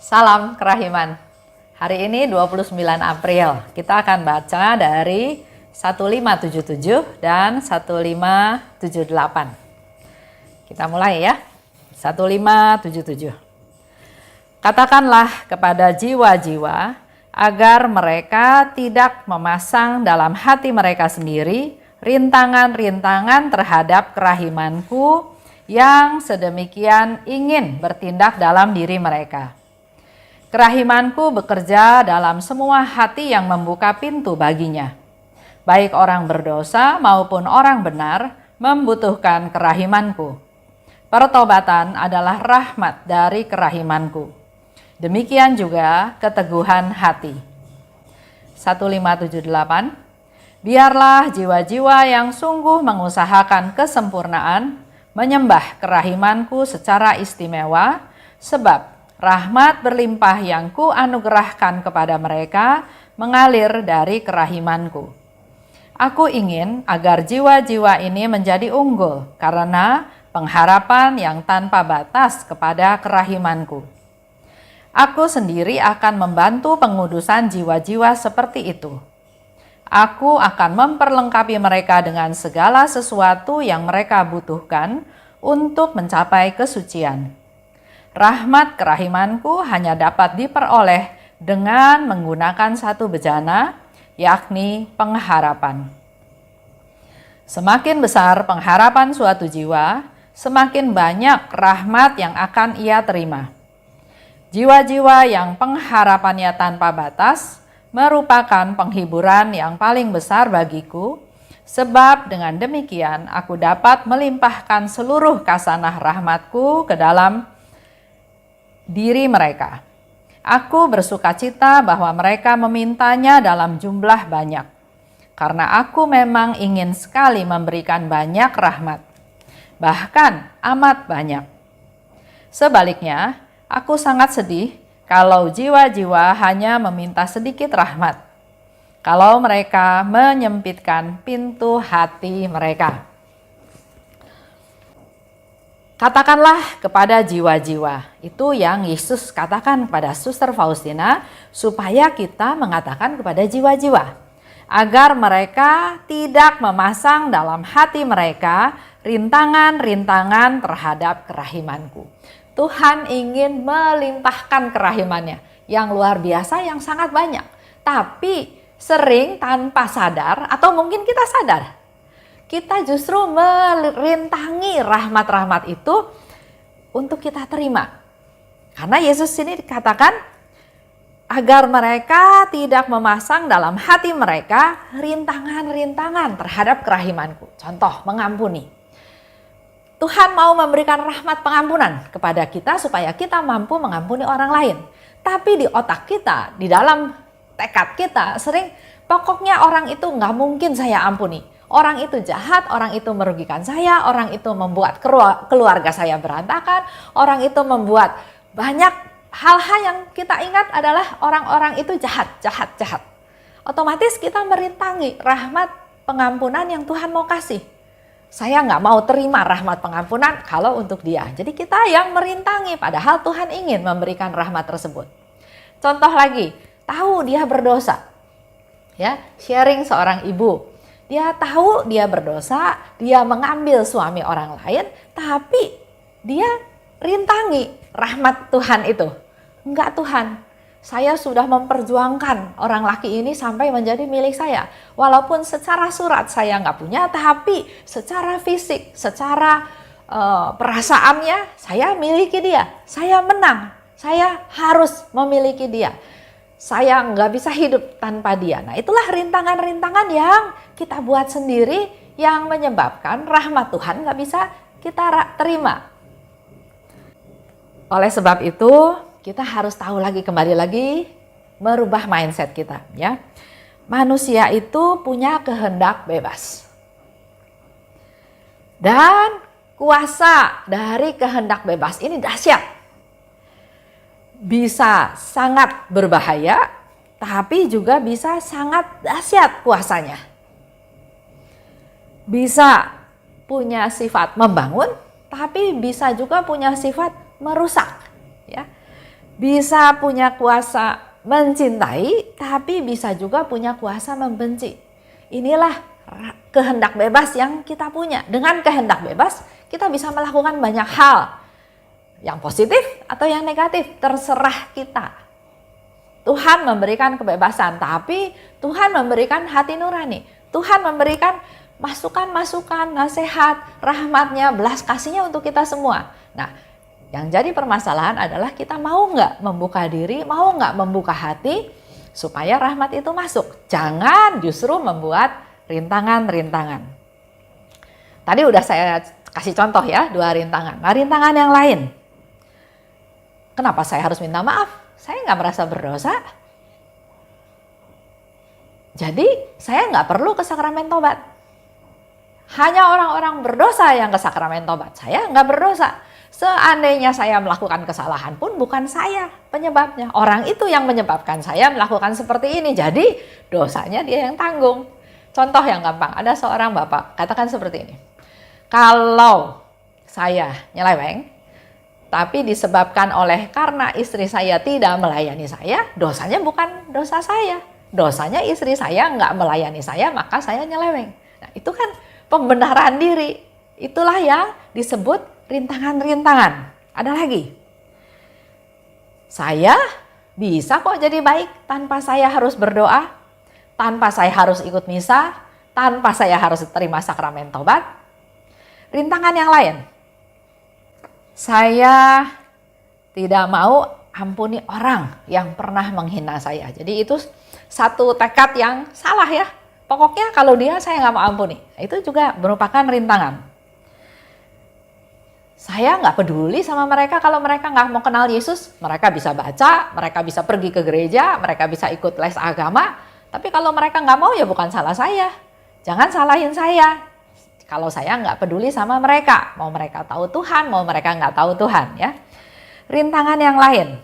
Salam kerahiman. Hari ini 29 April. Kita akan baca dari 1577 dan 1578. Kita mulai ya. 1577. Katakanlah kepada jiwa-jiwa agar mereka tidak memasang dalam hati mereka sendiri rintangan-rintangan terhadap kerahimanku yang sedemikian ingin bertindak dalam diri mereka. Kerahimanku bekerja dalam semua hati yang membuka pintu baginya. Baik orang berdosa maupun orang benar membutuhkan kerahimanku. Pertobatan adalah rahmat dari kerahimanku. Demikian juga keteguhan hati. 1578. Biarlah jiwa-jiwa yang sungguh mengusahakan kesempurnaan menyembah kerahimanku secara istimewa, sebab rahmat berlimpah yang ku anugerahkan kepada mereka mengalir dari kerahimanku. Aku ingin agar jiwa-jiwa ini menjadi unggul karena pengharapan yang tanpa batas kepada kerahimanku. Aku sendiri akan membantu pengudusan jiwa-jiwa seperti itu. Aku akan memperlengkapi mereka dengan segala sesuatu yang mereka butuhkan untuk mencapai kesucian. Rahmat kerahimanku hanya dapat diperoleh dengan menggunakan satu bejana, yakni pengharapan. Semakin besar pengharapan suatu jiwa, semakin banyak rahmat yang akan ia terima. Jiwa-jiwa yang pengharapannya tanpa batas merupakan penghiburan yang paling besar bagiku, sebab dengan demikian aku dapat melimpahkan seluruh kasanah rahmatku ke dalam diri mereka. Aku bersukacita bahwa mereka memintanya dalam jumlah banyak, karena aku memang ingin sekali memberikan banyak rahmat, bahkan amat banyak. Sebaliknya, aku sangat sedih kalau jiwa-jiwa hanya meminta sedikit rahmat, kalau mereka menyempitkan pintu hati mereka. Katakanlah kepada jiwa-jiwa, itu yang Yesus katakan kepada Suster Faustina, supaya kita mengatakan kepada jiwa-jiwa, agar mereka tidak memasang dalam hati mereka rintangan-rintangan terhadap kerahimanku. Tuhan ingin melimpahkan kerahimannya yang luar biasa, yang sangat banyak. Tapi sering tanpa sadar, atau mungkin kita sadar, kita justru merintangi rahmat-rahmat itu untuk kita terima. Karena Yesus ini dikatakan agar mereka tidak memasang dalam hati mereka rintangan-rintangan terhadap kerahimanku. Contoh, mengampuni. Tuhan mau memberikan rahmat pengampunan kepada kita supaya kita mampu mengampuni orang lain. Tapi di otak kita, di dalam tekad kita sering pokoknya orang itu nggak mungkin saya ampuni. Orang itu jahat, orang itu merugikan saya, orang itu membuat keluarga saya berantakan, orang itu membuat banyak hal-hal yang kita ingat adalah orang-orang itu jahat. Otomatis kita merintangi rahmat pengampunan yang Tuhan mau kasih. Saya nggak mau terima rahmat pengampunan kalau untuk dia. Jadi kita yang merintangi, padahal Tuhan ingin memberikan rahmat tersebut. Contoh lagi, tahu dia berdosa. Ya, sharing seorang ibu. Dia tahu dia berdosa, dia mengambil suami orang lain, tapi dia rintangi rahmat Tuhan itu. Enggak, Tuhan, saya sudah memperjuangkan orang laki ini sampai menjadi milik saya. Walaupun secara surat saya nggak punya, tapi secara fisik, secara perasaannya saya miliki dia. Saya menang, saya harus memiliki dia. Saya nggak bisa hidup tanpa dia. Nah, itulah rintangan-rintangan yang kita buat sendiri yang menyebabkan rahmat Tuhan nggak bisa kita terima. Oleh sebab itu, kita harus tahu lagi, kembali lagi, merubah mindset kita. Ya, manusia itu punya kehendak bebas. Dan kuasa dari kehendak bebas ini dahsyat. Bisa sangat berbahaya, tapi juga bisa sangat dahsyat kuasanya. Bisa punya sifat membangun, tapi bisa juga punya sifat merusak. Ya, bisa punya kuasa mencintai, tapi bisa juga punya kuasa membenci. Inilah kehendak bebas yang kita punya. Dengan kehendak bebas, kita bisa melakukan banyak hal. Yang positif atau yang negatif, terserah kita. Tuhan memberikan kebebasan, tapi Tuhan memberikan hati nurani. Tuhan memberikan masukan-masukan, nasihat, rahmatnya, belas kasihnya untuk kita semua. Nah, yang jadi permasalahan adalah kita mau nggak membuka diri, mau nggak membuka hati supaya rahmat itu masuk. Jangan justru membuat rintangan-rintangan. Tadi udah saya kasih contoh ya, 2 rintangan. Nah, rintangan yang lain. Kenapa saya harus minta maaf? Saya nggak merasa berdosa. Jadi saya nggak perlu ke sakramen tobat. Hanya orang-orang berdosa yang ke sakramen tobat. Saya nggak berdosa. Seandainya saya melakukan kesalahan pun bukan saya penyebabnya. Orang itu yang menyebabkan saya melakukan seperti ini. Jadi dosanya dia yang tanggung. Contoh yang gampang, ada seorang bapak katakan seperti ini. Kalau saya nyeleweng, tapi disebabkan karena istri saya tidak melayani saya, dosanya bukan dosa saya. Dosanya istri saya nggak melayani saya, maka saya nyeleweng. Nah, itu kan pembenaran diri. Itulah yang disebut rintangan-rintangan. Ada lagi. Saya bisa kok jadi baik tanpa saya harus berdoa, tanpa saya harus ikut misa, tanpa saya harus terima sakramen tobat. Rintangan yang lain. Saya tidak mau ampuni orang yang pernah menghina saya. Jadi itu satu tekad yang salah ya. Pokoknya kalau dia saya nggak mau ampuni. Itu juga merupakan rintangan. Saya nggak peduli sama mereka kalau mereka nggak mau kenal Yesus. Mereka bisa baca, mereka bisa pergi ke gereja, mereka bisa ikut les agama. Tapi kalau mereka nggak mau ya bukan salah saya. Jangan salahin saya. Kalau saya nggak peduli sama mereka. Mau mereka tahu Tuhan, mau mereka nggak tahu Tuhan ya. Rintangan yang lain.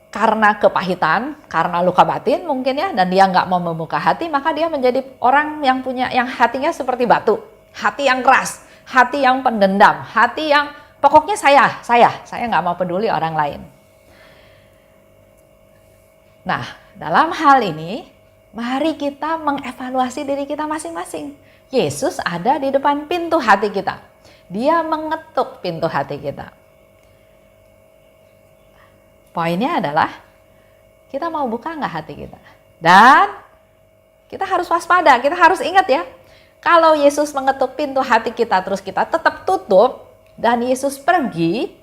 Karena kepahitan, karena luka batin mungkin ya, dan dia nggak mau membuka hati, maka dia menjadi orang yang hatinya seperti batu. Hati yang keras, hati yang pendendam, hati yang pokoknya saya nggak mau peduli orang lain. Nah, dalam hal ini, mari kita mengevaluasi diri kita masing-masing. Yesus ada di depan pintu hati kita. Dia mengetuk pintu hati kita. Poinnya adalah, kita mau buka nggak hati kita? Dan kita harus waspada, kita harus ingat ya. Kalau Yesus mengetuk pintu hati kita, terus kita tetap tutup, dan Yesus pergi,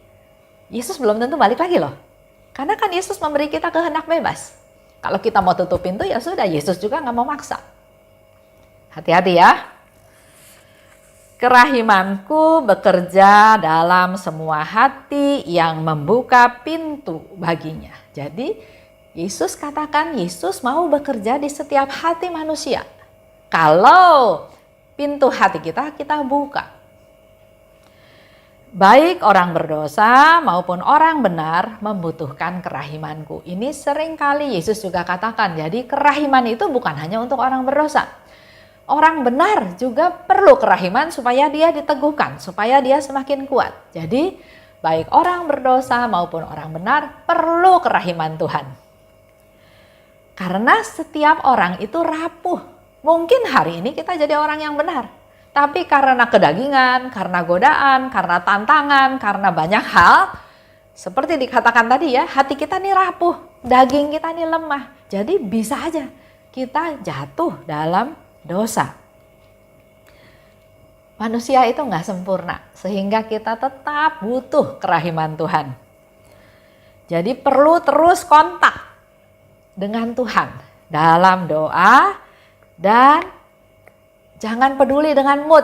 Yesus belum tentu balik lagi loh. Karena kan Yesus memberi kita kehendak bebas. Kalau kita mau tutup pintu, ya sudah, Yesus juga nggak mau maksa. Hati-hati ya. Kerahimanku bekerja dalam semua hati yang membuka pintu baginya. Jadi, Yesus katakan Yesus mau bekerja di setiap hati manusia. Kalau pintu hati kita buka. Baik orang berdosa maupun orang benar membutuhkan kerahimanku. Ini seringkali Yesus juga katakan. Jadi kerahiman itu bukan hanya untuk orang berdosa. Orang benar juga perlu kerahiman supaya dia diteguhkan, supaya dia semakin kuat. Jadi baik orang berdosa maupun orang benar perlu kerahiman Tuhan. Karena setiap orang itu rapuh. Mungkin hari ini kita jadi orang yang benar. Tapi karena kedagingan, karena godaan, karena tantangan, karena banyak hal. Seperti dikatakan tadi ya, hati kita nih rapuh, daging kita nih lemah. Jadi bisa aja kita jatuh dalam dosa. Manusia itu nggak sempurna, sehingga kita tetap butuh kerahiman Tuhan. Jadi perlu terus kontak dengan Tuhan dalam doa. Dan jangan peduli dengan mood.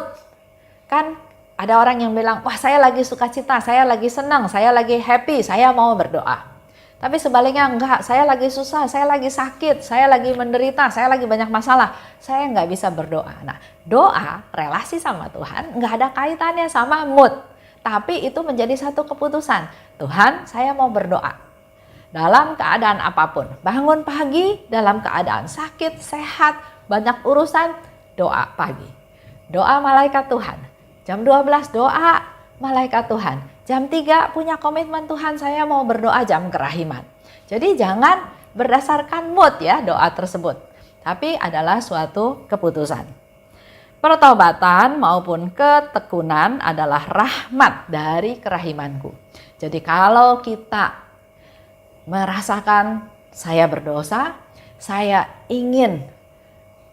Kan ada orang yang bilang, wah saya lagi sukacita, saya lagi senang, saya lagi happy, saya mau berdoa. Tapi sebaliknya enggak, saya lagi susah, saya lagi sakit, saya lagi menderita, saya lagi banyak masalah, saya enggak bisa berdoa. Nah, doa, relasi sama Tuhan enggak ada kaitannya sama mood. Tapi itu menjadi satu keputusan. Tuhan, saya mau berdoa. Dalam keadaan apapun, bangun pagi dalam keadaan sakit, sehat, banyak urusan, doa pagi. Doa malaikat Tuhan. Jam 12 doa, malaikat Tuhan. Jam 3 punya komitmen, Tuhan saya mau berdoa jam kerahiman. Jadi jangan berdasarkan mood ya doa tersebut, tapi adalah suatu keputusan. Pertobatan maupun ketekunan adalah rahmat dari kerahimanku. Jadi kalau kita merasakan saya berdosa, saya ingin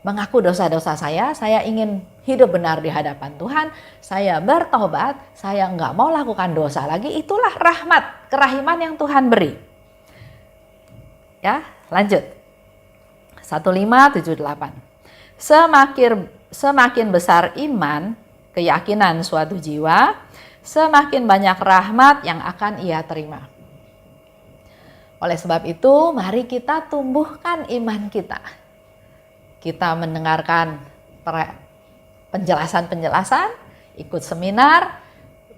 mengaku dosa-dosa saya ingin hidup benar di hadapan Tuhan, saya bertobat, saya nggak mau lakukan dosa lagi, itulah rahmat, kerahiman yang Tuhan beri. Ya, lanjut. 1578. Semakin besar iman, keyakinan suatu jiwa, semakin banyak rahmat yang akan ia terima. Oleh sebab itu, mari kita tumbuhkan iman kita. Kita mendengarkan penjelasan-penjelasan, ikut seminar,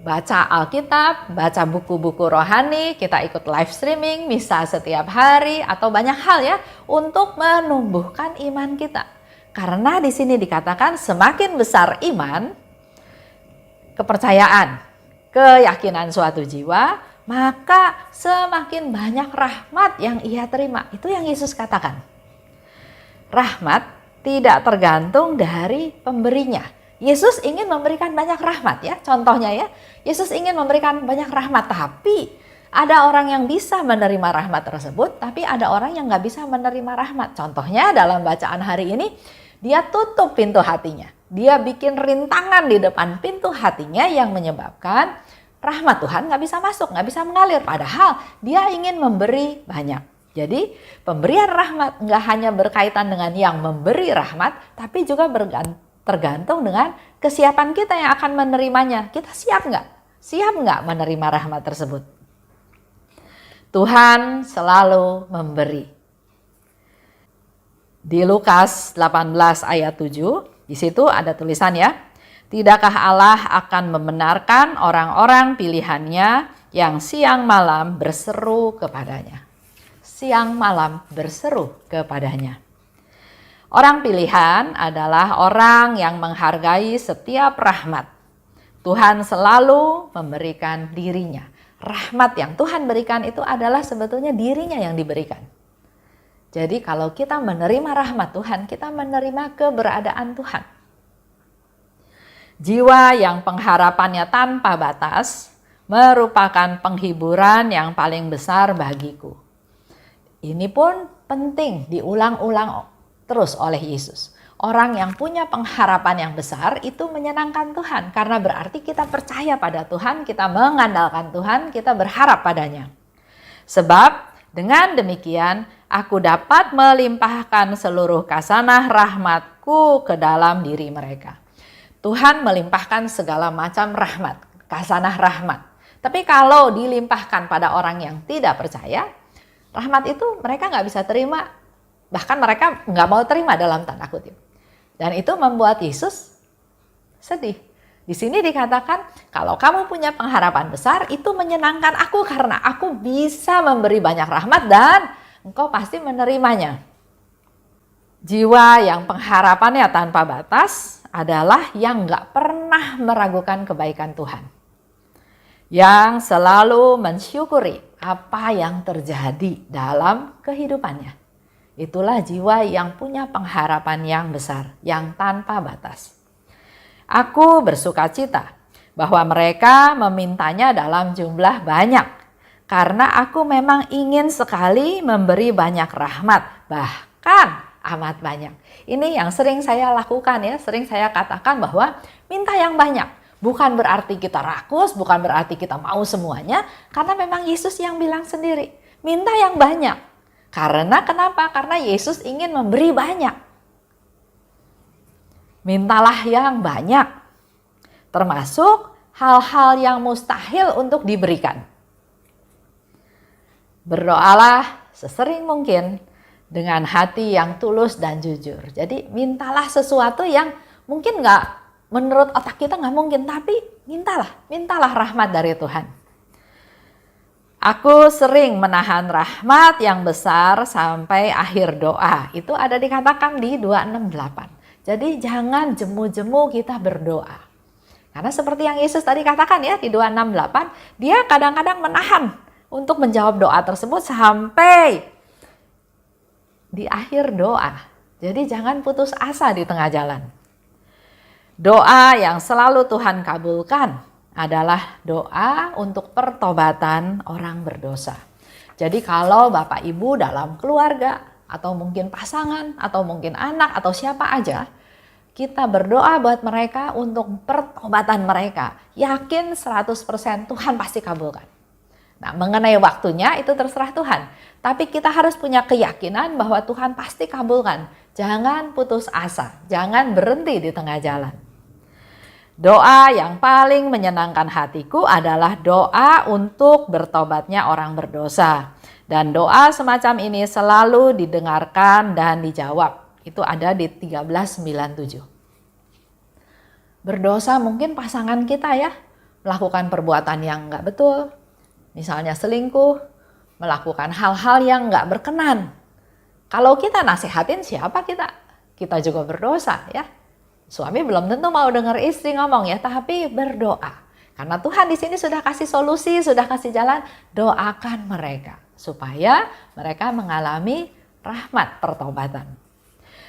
baca Alkitab, baca buku-buku rohani, kita ikut live streaming, misa setiap hari, atau banyak hal ya, untuk menumbuhkan iman kita. Karena di sini dikatakan semakin besar iman, kepercayaan, keyakinan suatu jiwa, maka semakin banyak rahmat yang ia terima. Itu yang Yesus katakan. Rahmat tidak tergantung dari pemberinya. Yesus ingin memberikan banyak rahmat ya. Contohnya ya, Yesus ingin memberikan banyak rahmat, tapi ada orang yang bisa menerima rahmat tersebut, tapi ada orang yang nggak bisa menerima rahmat. Contohnya dalam bacaan hari ini, dia tutup pintu hatinya. Dia bikin rintangan di depan pintu hatinya yang menyebabkan rahmat Tuhan nggak bisa masuk, nggak bisa mengalir. Padahal dia ingin memberi banyak. Jadi pemberian rahmat nggak hanya berkaitan dengan yang memberi rahmat, tapi juga tergantung dengan kesiapan kita yang akan menerimanya. Kita siap nggak? Siap nggak menerima rahmat tersebut? Tuhan selalu memberi. Di Lukas 18 ayat 7, di situ ada tulisan ya. Tidakkah Allah akan membenarkan orang-orang pilihannya yang siang malam berseru kepadanya? Siang malam berseru kepadanya. Orang pilihan adalah orang yang menghargai setiap rahmat. Tuhan selalu memberikan dirinya. Rahmat yang Tuhan berikan itu adalah sebetulnya dirinya yang diberikan. Jadi kalau kita menerima rahmat Tuhan, kita menerima keberadaan Tuhan. Jiwa yang pengharapannya tanpa batas merupakan penghiburan yang paling besar bagiku. Ini pun penting diulang-ulang terus oleh Yesus. Orang yang punya pengharapan yang besar itu menyenangkan Tuhan, karena berarti kita percaya pada Tuhan, kita mengandalkan Tuhan, kita berharap padanya. Sebab dengan demikian aku dapat melimpahkan seluruh kasanah rahmatku ke dalam diri mereka. Tuhan melimpahkan segala macam rahmat, kasanah rahmat. Tapi kalau dilimpahkan pada orang yang tidak percaya, rahmat itu mereka nggak bisa terima, bahkan mereka nggak mau terima dalam tanda kutip. Dan itu membuat Yesus sedih. Di sini dikatakan, kalau kamu punya pengharapan besar, itu menyenangkan aku karena aku bisa memberi banyak rahmat dan engkau pasti menerimanya. Jiwa yang pengharapannya tanpa batas adalah yang nggak pernah meragukan kebaikan Tuhan. Yang selalu mensyukuri apa yang terjadi dalam kehidupannya. Itulah jiwa yang punya pengharapan yang besar, yang tanpa batas. Aku bersuka cita bahwa mereka memintanya dalam jumlah banyak, karena aku memang ingin sekali memberi banyak rahmat, bahkan amat banyak. Ini yang sering saya lakukan ya, sering saya katakan bahwa minta yang banyak. Bukan berarti kita rakus, bukan berarti kita mau semuanya, karena memang Yesus yang bilang sendiri, minta yang banyak. Karena kenapa? Karena Yesus ingin memberi banyak. Mintalah yang banyak, termasuk hal-hal yang mustahil untuk diberikan. Berdoalah sesering mungkin dengan hati yang tulus dan jujur. Jadi mintalah sesuatu yang mungkin menurut otak kita nggak mungkin, tapi mintalah rahmat dari Tuhan. Aku sering menahan rahmat yang besar sampai akhir doa. Itu ada dikatakan di 268. Jadi jangan jemu-jemu kita berdoa. Karena seperti yang Yesus tadi katakan ya di 2:6-8, dia kadang-kadang menahan untuk menjawab doa tersebut sampai di akhir doa. Jadi jangan putus asa di tengah jalan. Doa yang selalu Tuhan kabulkan adalah doa untuk pertobatan orang berdosa. Jadi kalau Bapak Ibu dalam keluarga atau mungkin pasangan atau mungkin anak atau siapa aja, kita berdoa buat mereka untuk pertobatan mereka. Yakin 100% Tuhan pasti kabulkan. Nah, mengenai waktunya itu terserah Tuhan. Tapi kita harus punya keyakinan bahwa Tuhan pasti kabulkan. Jangan putus asa, jangan berhenti di tengah jalan. Doa yang paling menyenangkan hatiku adalah doa untuk bertobatnya orang berdosa. Dan doa semacam ini selalu didengarkan dan dijawab. Itu ada di 13:97. Berdosa mungkin pasangan kita ya, melakukan perbuatan yang nggak betul. Misalnya selingkuh, melakukan hal-hal yang nggak berkenan. Kalau kita nasihatin siapa kita? Kita juga berdosa ya. Suami belum tentu mau dengar istri ngomong ya, tapi berdoa. Karena Tuhan di sini sudah kasih solusi, sudah kasih jalan, doakan mereka supaya mereka mengalami rahmat pertobatan.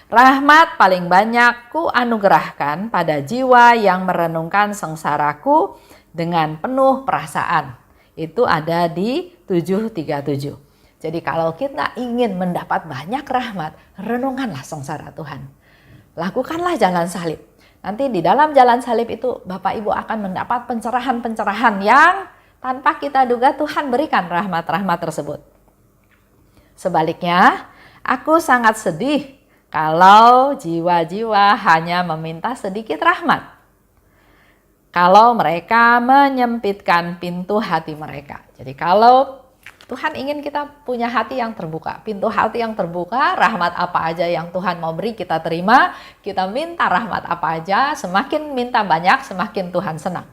Rahmat paling banyak ku anugerahkan pada jiwa yang merenungkan sengsaraku dengan penuh perasaan. Itu ada di 7:37. Jadi kalau kita ingin mendapat banyak rahmat, renungkanlah sengsara Tuhan. Lakukanlah jalan salib. Nanti di dalam jalan salib itu Bapak Ibu akan mendapat pencerahan-pencerahan yang tanpa kita duga Tuhan berikan rahmat-rahmat tersebut. Sebaliknya, aku sangat sedih kalau jiwa-jiwa hanya meminta sedikit rahmat. Kalau mereka menyempitkan pintu hati mereka. Jadi kalau Tuhan ingin kita punya hati yang terbuka, pintu hati yang terbuka, rahmat apa aja yang Tuhan mau beri kita terima, kita minta rahmat apa aja, semakin minta banyak semakin Tuhan senang.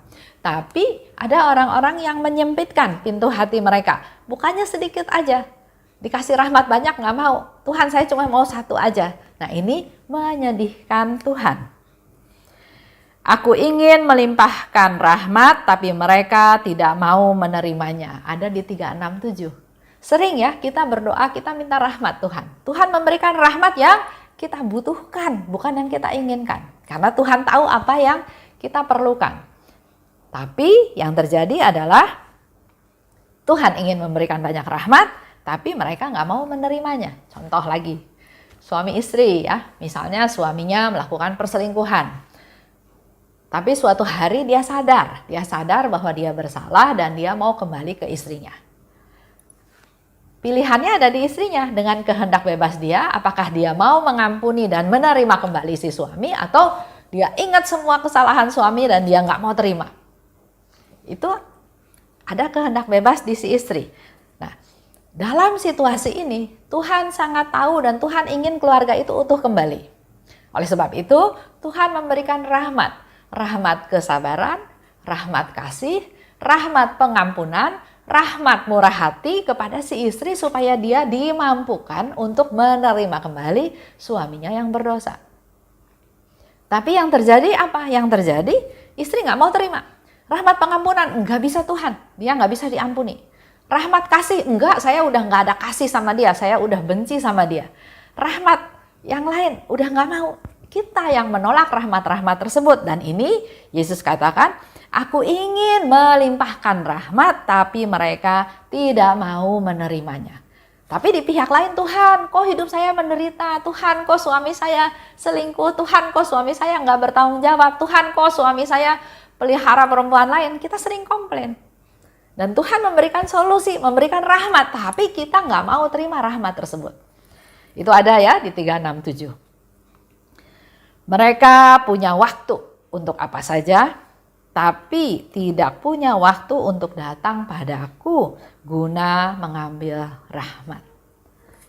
Tapi ada orang-orang yang menyempitkan pintu hati mereka, bukannya sedikit aja, dikasih rahmat banyak nggak mau, Tuhan saya cuma mau satu aja. Nah ini menyedihkan Tuhan. Aku ingin melimpahkan rahmat, tapi mereka tidak mau menerimanya. Ada di 367. Sering ya kita berdoa, kita minta rahmat Tuhan. Tuhan memberikan rahmat yang kita butuhkan, bukan yang kita inginkan. Karena Tuhan tahu apa yang kita perlukan. Tapi yang terjadi adalah Tuhan ingin memberikan banyak rahmat, tapi mereka nggak mau menerimanya. Contoh lagi, suami istri ya, misalnya suaminya melakukan perselingkuhan. Tapi suatu hari dia sadar bahwa dia bersalah dan dia mau kembali ke istrinya. Pilihannya ada di istrinya dengan kehendak bebas dia, apakah dia mau mengampuni dan menerima kembali si suami atau dia ingat semua kesalahan suami dan dia nggak mau terima. Itu ada kehendak bebas di si istri. Nah, dalam situasi ini Tuhan sangat tahu dan Tuhan ingin keluarga itu utuh kembali. Oleh sebab itu Tuhan memberikan rahmat. Rahmat kesabaran, rahmat kasih, rahmat pengampunan, rahmat murah hati kepada si istri supaya dia dimampukan untuk menerima kembali suaminya yang berdosa. Tapi yang terjadi apa? Yang terjadi istri nggak mau terima. Rahmat pengampunan, enggak bisa Tuhan, dia nggak bisa diampuni. Rahmat kasih, enggak, saya udah nggak ada kasih sama dia, saya udah benci sama dia. Rahmat yang lain, udah nggak mau. Kita yang menolak rahmat-rahmat tersebut. Dan ini Yesus katakan, aku ingin melimpahkan rahmat tapi mereka tidak mau menerimanya. Tapi di pihak lain, Tuhan kok hidup saya menderita, Tuhan kok suami saya selingkuh, Tuhan kok suami saya nggak bertanggung jawab, Tuhan kok suami saya pelihara perempuan lain. Kita sering komplain. Dan Tuhan memberikan solusi, memberikan rahmat, tapi kita nggak mau terima rahmat tersebut. Itu ada ya di 367. Mereka punya waktu untuk apa saja, tapi tidak punya waktu untuk datang padaku guna mengambil rahmat.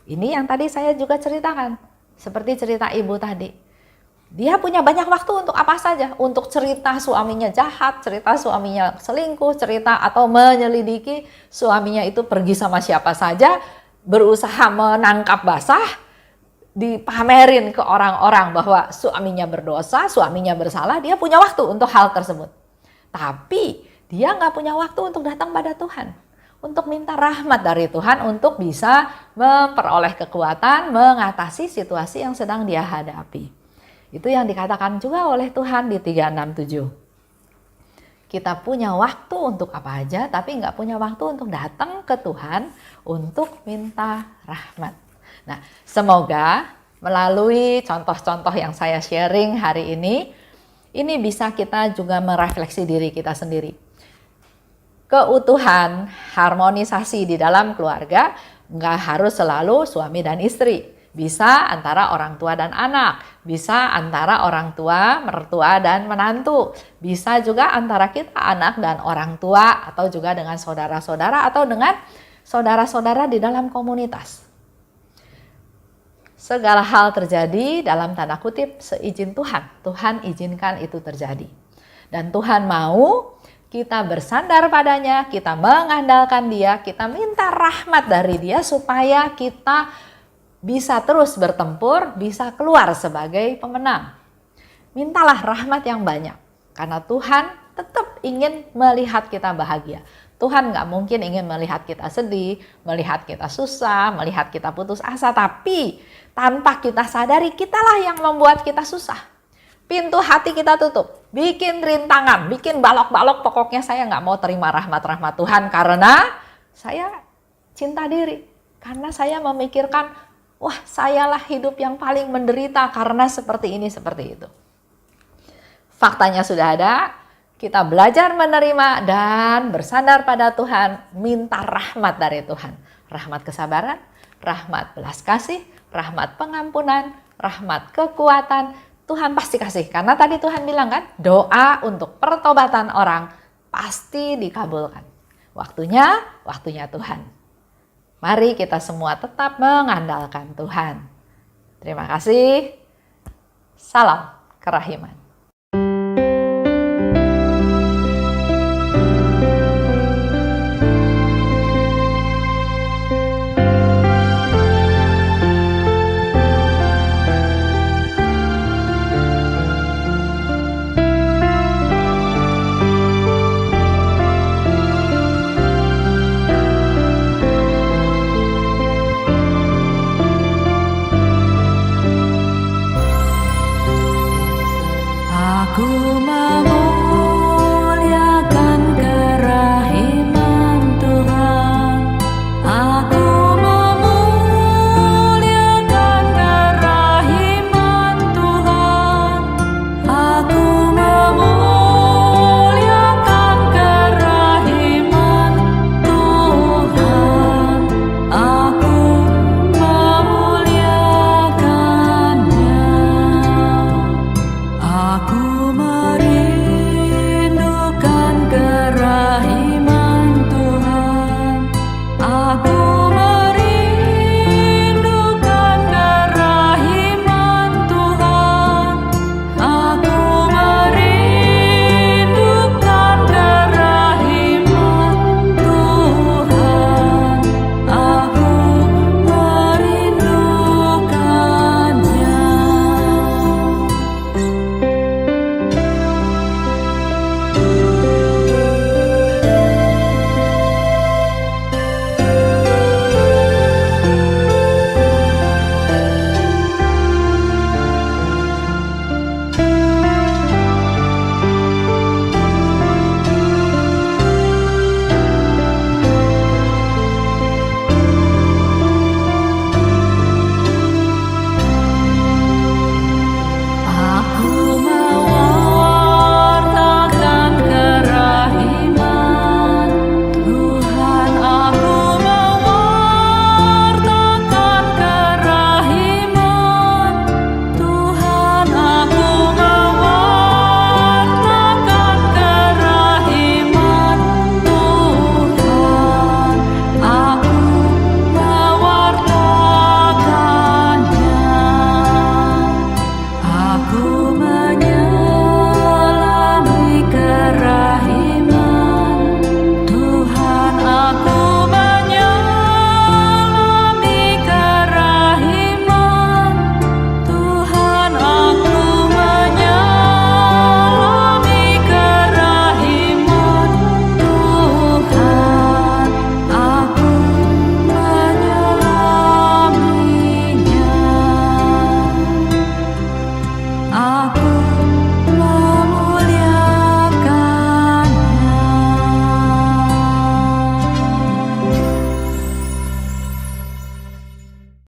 Ini yang tadi saya juga ceritakan, seperti cerita ibu tadi. Dia punya banyak waktu untuk apa saja, untuk cerita suaminya jahat, cerita suaminya selingkuh, cerita atau menyelidiki suaminya itu pergi sama siapa saja, berusaha menangkap basah, dipamerin ke orang-orang bahwa suaminya berdosa, suaminya bersalah, dia punya waktu untuk hal tersebut. Tapi dia nggak punya waktu untuk datang pada Tuhan, untuk minta rahmat dari Tuhan, untuk bisa memperoleh kekuatan mengatasi situasi yang sedang dia hadapi. Itu yang dikatakan juga oleh Tuhan di 367. Kita punya waktu untuk apa aja, tapi nggak punya waktu untuk datang ke Tuhan untuk minta rahmat. Nah, semoga melalui contoh-contoh yang saya sharing hari ini bisa kita juga merefleksi diri kita sendiri. Keutuhan, harmonisasi di dalam keluarga nggak harus selalu suami dan istri. Bisa antara orang tua dan anak, bisa antara orang tua, mertua dan menantu, bisa juga antara kita anak dan orang tua, atau juga dengan saudara-saudara atau dengan saudara-saudara di dalam komunitas. Segala hal terjadi dalam tanda kutip seizin Tuhan. Tuhan izinkan itu terjadi. Dan Tuhan mau kita bersandar padanya, kita mengandalkan Dia, kita minta rahmat dari Dia supaya kita bisa terus bertempur, bisa keluar sebagai pemenang. Mintalah rahmat yang banyak, karena Tuhan tetap ingin melihat kita bahagia. Tuhan gak mungkin ingin melihat kita sedih, melihat kita susah, melihat kita putus asa, tapi tanpa kita sadari kitalah yang membuat kita susah. Pintu hati kita tutup, bikin rintangan, bikin balok-balok, pokoknya saya gak mau terima rahmat-rahmat Tuhan karena saya cinta diri. Karena saya memikirkan, wah, sayalah hidup yang paling menderita karena seperti ini, seperti itu. Faktanya sudah ada, kita belajar menerima dan bersandar pada Tuhan, minta rahmat dari Tuhan. Rahmat kesabaran, rahmat belas kasih, rahmat pengampunan, rahmat kekuatan. Tuhan pasti kasih, karena tadi Tuhan bilang kan, doa untuk pertobatan orang pasti dikabulkan. Waktunya Tuhan. Mari kita semua tetap mengandalkan Tuhan. Terima kasih. Salam kerahiman.